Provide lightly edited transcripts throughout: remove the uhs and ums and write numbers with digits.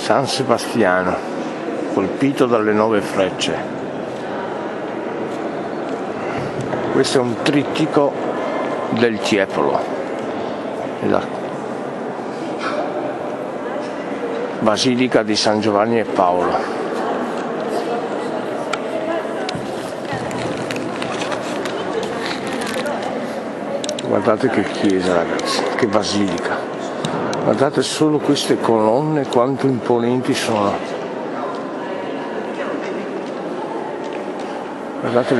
San Sebastiano, colpito dalle 9 frecce. Questo è un trittico del Tiepolo, la Basilica di San Giovanni e Paolo. Guardate che chiesa, ragazzi, che basilica. Guardate solo queste colonne quanto imponenti sono. Guardate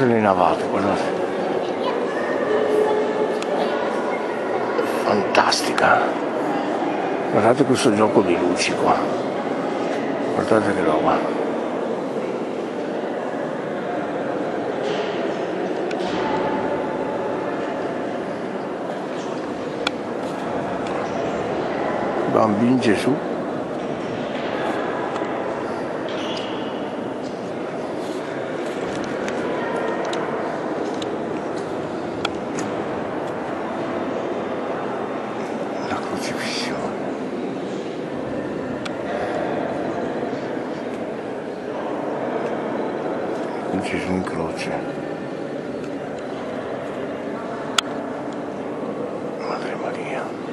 le navate, guardate. Fantastica. Guardate questo gioco di luci qua. Guardate che roba. Bambini Gesù. La crocifissione. Gesù in croce. Madre Maria.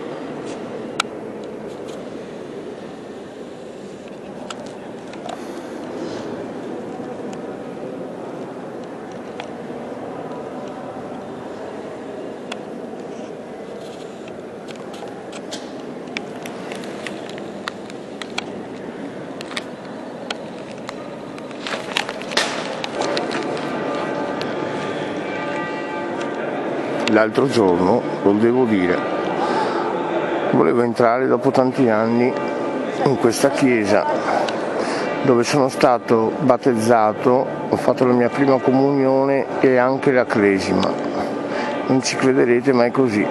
L'altro giorno, lo devo dire, volevo entrare dopo tanti anni in questa chiesa dove sono stato battezzato, ho fatto la mia prima comunione e anche la cresima. Non ci crederete, ma è così.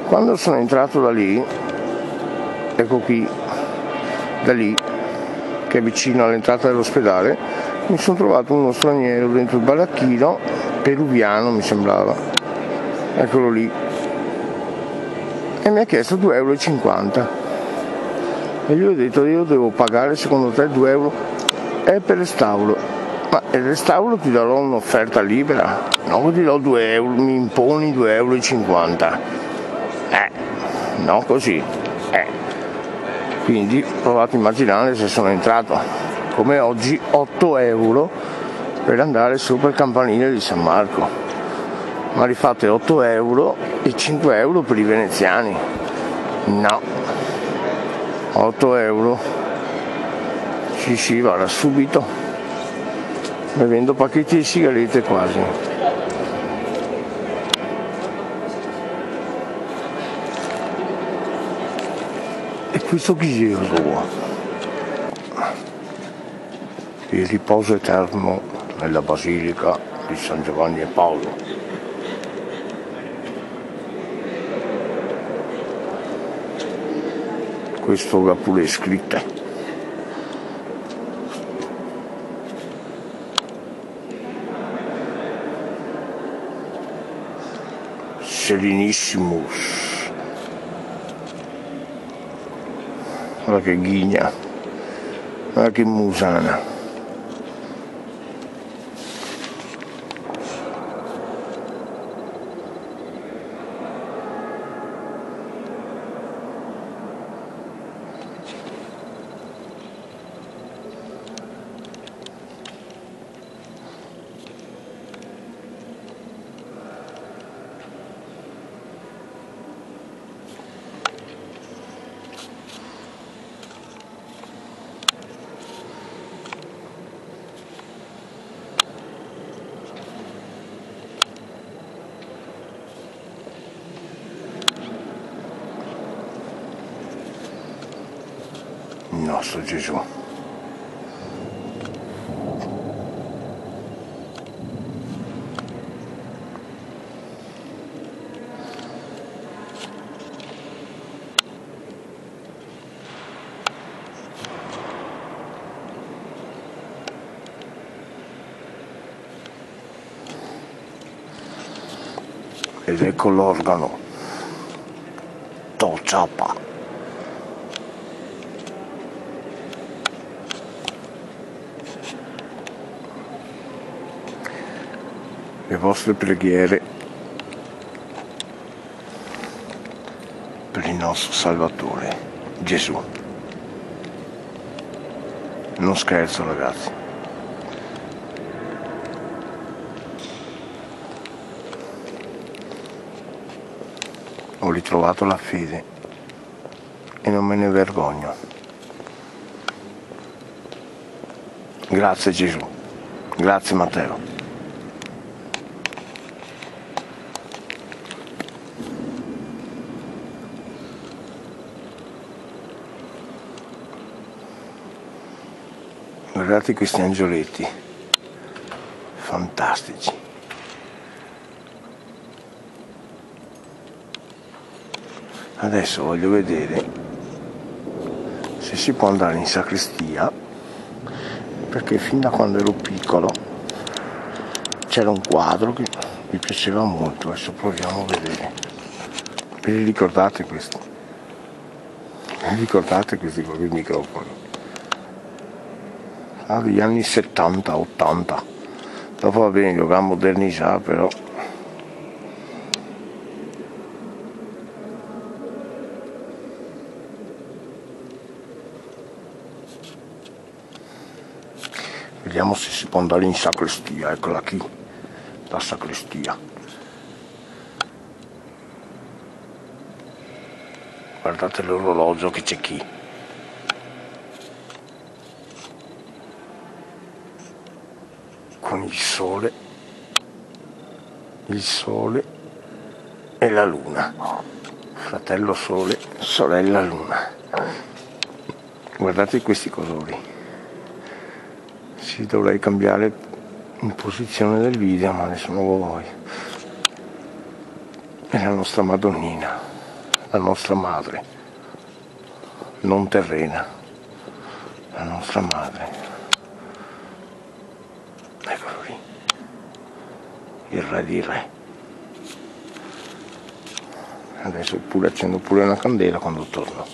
Quando sono entrato da lì, ecco qui, da lì, che è vicino all'entrata dell'ospedale, mi sono trovato uno straniero dentro il baracchino, peruviano mi sembrava. Eccolo lì, e mi ha chiesto 2,50 € e gli ho detto: io devo pagare secondo te 2 euro? È per restauro. Ma il restauro ti darò un'offerta libera? No, ti do 2 euro, mi imponi 2,50 €. No, così. Quindi provate a immaginare se sono entrato come oggi 8 euro per andare sopra il campanile di San Marco. Ma rifate 8 euro e 5 euro per i veneziani. No, 8 euro. Sì, guarda, subito. Mi vendo pacchetti di sigarette quasi. E questo chi è qua? Il riposo eterno nella Basilica di San Giovanni e Paolo. Questo ha pure scritte. Serenissimus. Guarda che ghigna. Guarda che musana. Il nostro Gesù. Ed ecco l'organo. Tocciapa. le vostre preghiere per il nostro Salvatore Gesù. Non scherzo, ragazzi. Ho ritrovato la fede e non me ne vergogno. Grazie Gesù, grazie Matteo. Guardate questi angioletti, fantastici. Adesso voglio vedere se si può andare in sacrestia, perché fin da quando ero piccolo c'era un quadro che mi piaceva molto. Adesso proviamo a vedere. Ve li ricordate questi? Ve li ricordate questi con il microfono? Degli anni 70-80. Dopo va bene, li ho modernizzati, però vediamo se si può andare in sacrestia. Eccola qui, la sacrestia. Guardate l'orologio che c'è qui. Con il sole e la luna. Fratello sole, sorella luna. Guardate questi colori. Sì, dovrei cambiare in posizione del video, ma adesso non lo voglio. È la nostra Madonnina, la nostra madre, non terrena, la nostra madre. Eccolo lì, il re di re. Adesso accendo pure una candela quando torno.